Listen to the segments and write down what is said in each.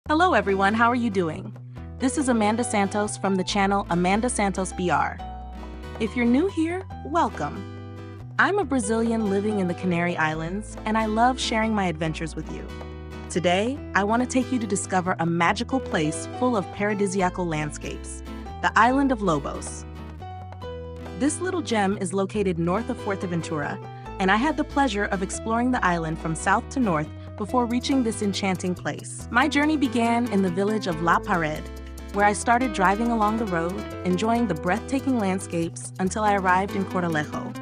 Hello everyone, how are you doing? This is Amanda Santos from the channel Amanda Santos BR. If you're new here, welcome. I'm a Brazilian living in the Canary Islands, and I love sharing my adventures with you. Today, I want to take you to discover a magical place full of paradisiacal landscapes, the island of Lobos. This little gem is located north of Fuerteventura, and I had the pleasure of exploring the island from south to north before reaching this enchanting place. My journey began in the village of La Pared, where I started driving along the road, enjoying the breathtaking landscapes until I arrived in Coralejo.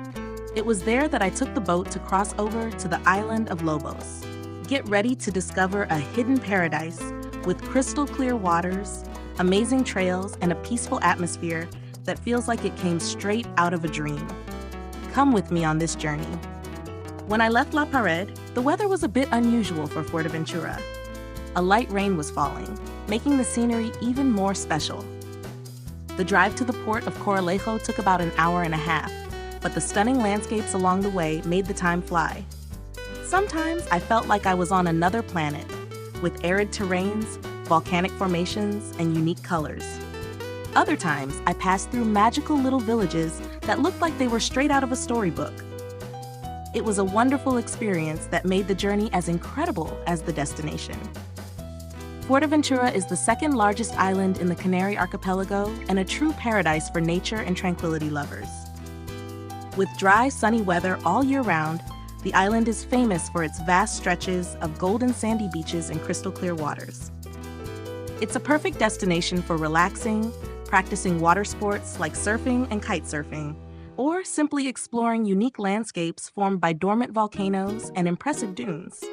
It was there that I took the boat to cross over to the island of Lobos. Get ready to discover a hidden paradise with crystal clear waters, amazing trails, and a peaceful atmosphere that feels like it came straight out of a dream. Come with me on this journey. When I left La Pared, the weather was a bit unusual for Fuerteventura. A light rain was falling, making the scenery even more special. The drive to the port of Coralejo took about an hour and a half, but the stunning landscapes along the way made the time fly. Sometimes I felt like I was on another planet, with arid terrains, volcanic formations, and unique colors. Other times, I passed through magical little villages that looked like they were straight out of a storybook. It was a wonderful experience that made the journey as incredible as the destination. Fuerteventura is the second largest island in the Canary archipelago and a true paradise for nature and tranquility lovers. With dry, sunny weather all year round, the island is famous for its vast stretches of golden sandy beaches and crystal clear waters. It's a perfect destination for relaxing, practicing water sports like surfing and kite surfing, or simply exploring unique landscapes formed by dormant volcanoes and impressive dunes.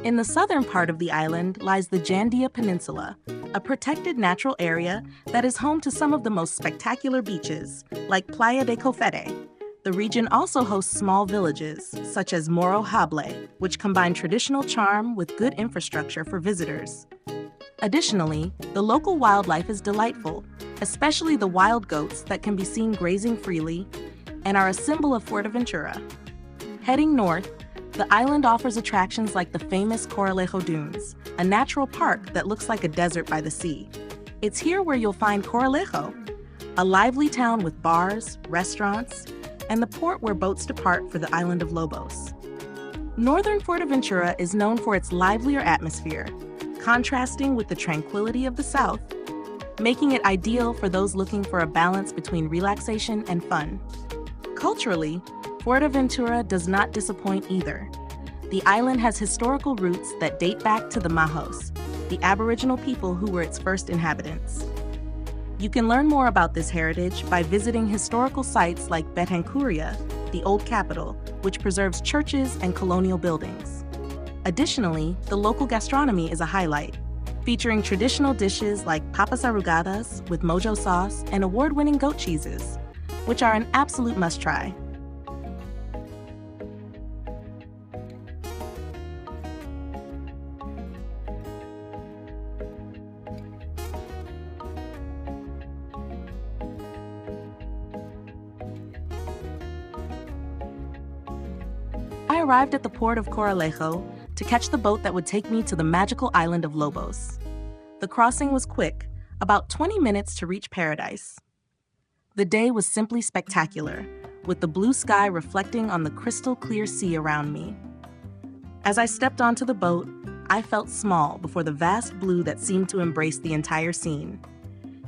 In the southern part of the island lies the Jandia Peninsula, a protected natural area that is home to some of the most spectacular beaches, like Playa de Cofete. The region also hosts small villages, such as Morro Hable, which combine traditional charm with good infrastructure for visitors. Additionally, the local wildlife is delightful, especially the wild goats that can be seen grazing freely and are a symbol of Fuerteventura. Heading north, the island offers attractions like the famous Coralejo Dunes, a natural park that looks like a desert by the sea. It's here where you'll find Coralejo, a lively town with bars, restaurants, and the port where boats depart for the island of Lobos. Northern Fuerteventura is known for its livelier atmosphere, contrasting with the tranquility of the south, making it ideal for those looking for a balance between relaxation and fun. Culturally, Fuerteventura does not disappoint either. The island has historical roots that date back to the Majos, the Aboriginal people who were its first inhabitants. You can learn more about this heritage by visiting historical sites like Bethencuria, the old capital, which preserves churches and colonial buildings. Additionally, the local gastronomy is a highlight, featuring traditional dishes like papas arrugadas with mojo sauce and award-winning goat cheeses, which are an absolute must-try. I arrived at the port of Coralejo to catch the boat that would take me to the magical island of Lobos. The crossing was quick, about 20 minutes to reach paradise. The day was simply spectacular, with the blue sky reflecting on the crystal clear sea around me. As I stepped onto the boat, I felt small before the vast blue that seemed to embrace the entire scene.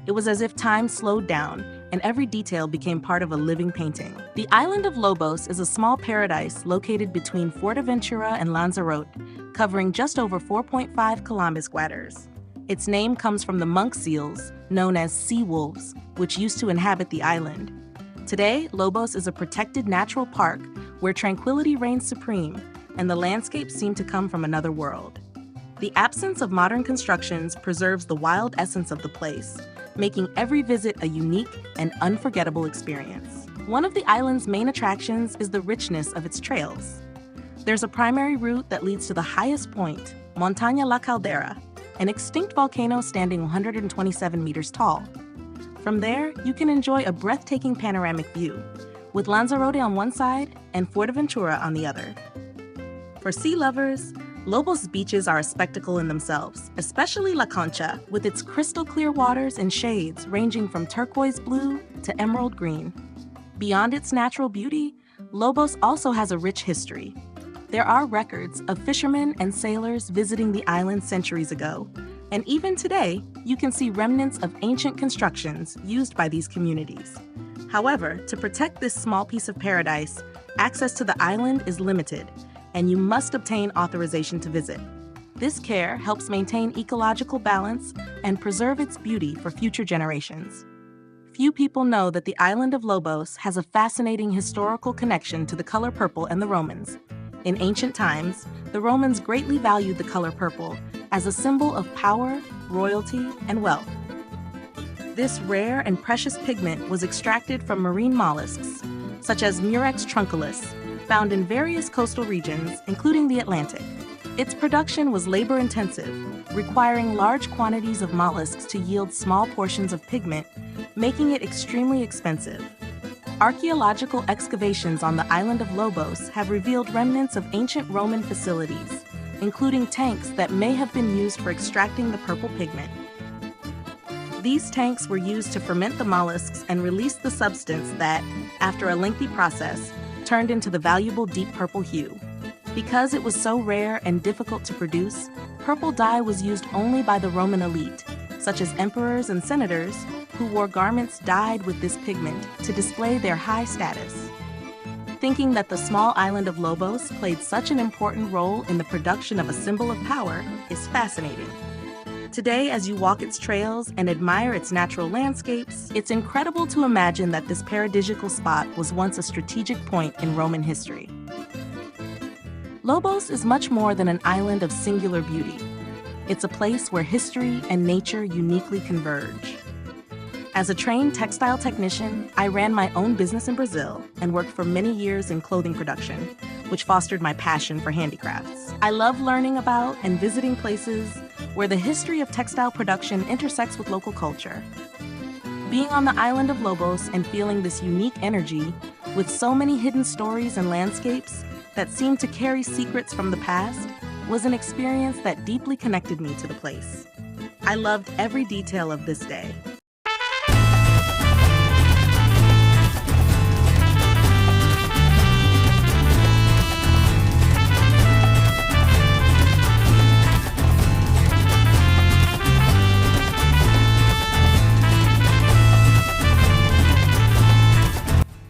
It was as if time slowed down and every detail became part of a living painting. The island of Lobos is a small paradise located between Fuerteventura and Lanzarote, covering just over 4.5 kilometers. Its name comes from the monk seals, known as sea wolves, which used to inhabit the island. Today, Lobos is a protected natural park where tranquility reigns supreme and the landscapes seem to come from another world. The absence of modern constructions preserves the wild essence of the place, making every visit a unique and unforgettable experience. One of the island's main attractions is the richness of its trails. There's a primary route that leads to the highest point, Montaña La Caldera, an extinct volcano standing 127 meters tall. From there, you can enjoy a breathtaking panoramic view, with Lanzarote on one side and Fuerteventura on the other. For sea lovers, Lobos beaches are a spectacle in themselves, especially La Concha, with its crystal clear waters and shades ranging from turquoise blue to emerald green. Beyond its natural beauty, Lobos also has a rich history. There are records of fishermen and sailors visiting the island centuries ago, and even today, you can see remnants of ancient constructions used by these communities. However, to protect this small piece of paradise, access to the island is limited, and you must obtain authorization to visit. This care helps maintain ecological balance and preserve its beauty for future generations. Few people know that the island of Lobos has a fascinating historical connection to the color purple and the Romans. In ancient times, the Romans greatly valued the color purple as a symbol of power, royalty, and wealth. This rare and precious pigment was extracted from marine mollusks, such as Murex trunculus, found in various coastal regions, including the Atlantic. Its production was labor-intensive, requiring large quantities of mollusks to yield small portions of pigment, making it extremely expensive. Archaeological excavations on the island of Lobos have revealed remnants of ancient Roman facilities, including tanks that may have been used for extracting the purple pigment. These tanks were used to ferment the mollusks and release the substance that, after a lengthy process, turned into the valuable deep purple hue. Because it was so rare and difficult to produce, purple dye was used only by the Roman elite, such as emperors and senators, who wore garments dyed with this pigment to display their high status. Thinking that the small island of Lobos played such an important role in the production of a symbol of power is fascinating. Today, as you walk its trails and admire its natural landscapes, it's incredible to imagine that this paradisiacal spot was once a strategic point in Roman history. Lobos is much more than an island of singular beauty. It's a place where history and nature uniquely converge. As a trained textile technician, I ran my own business in Brazil and worked for many years in clothing production, which fostered my passion for handicrafts. I love learning about and visiting places where the history of textile production intersects with local culture. Being on the island of Lobos and feeling this unique energy with so many hidden stories and landscapes that seem to carry secrets from the past was an experience that deeply connected me to the place. I loved every detail of this day.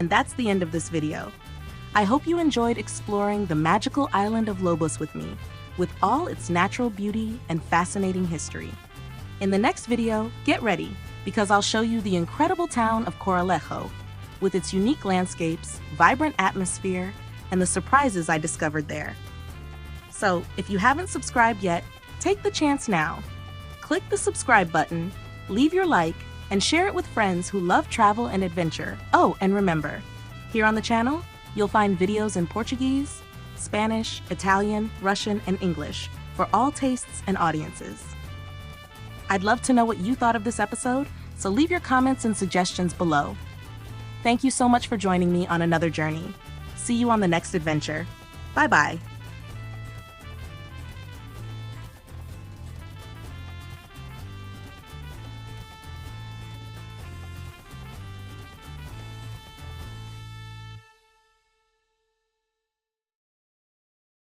And that's the end of this video. I hope you enjoyed exploring the magical island of Lobos with me, with all its natural beauty and fascinating history. In the next video, get ready, because I'll show you the incredible town of Coralejo, with its unique landscapes, vibrant atmosphere, and the surprises I discovered there. So, if you haven't subscribed yet, take the chance now. Click the subscribe button, leave your like, and share it with friends who love travel and adventure. Oh, and remember, here on the channel, you'll find videos in Portuguese, Spanish, Italian, Russian, and English for all tastes and audiences. I'd love to know what you thought of this episode, so leave your comments and suggestions below. Thank you so much for joining me on another journey. See you on the next adventure. Bye-bye.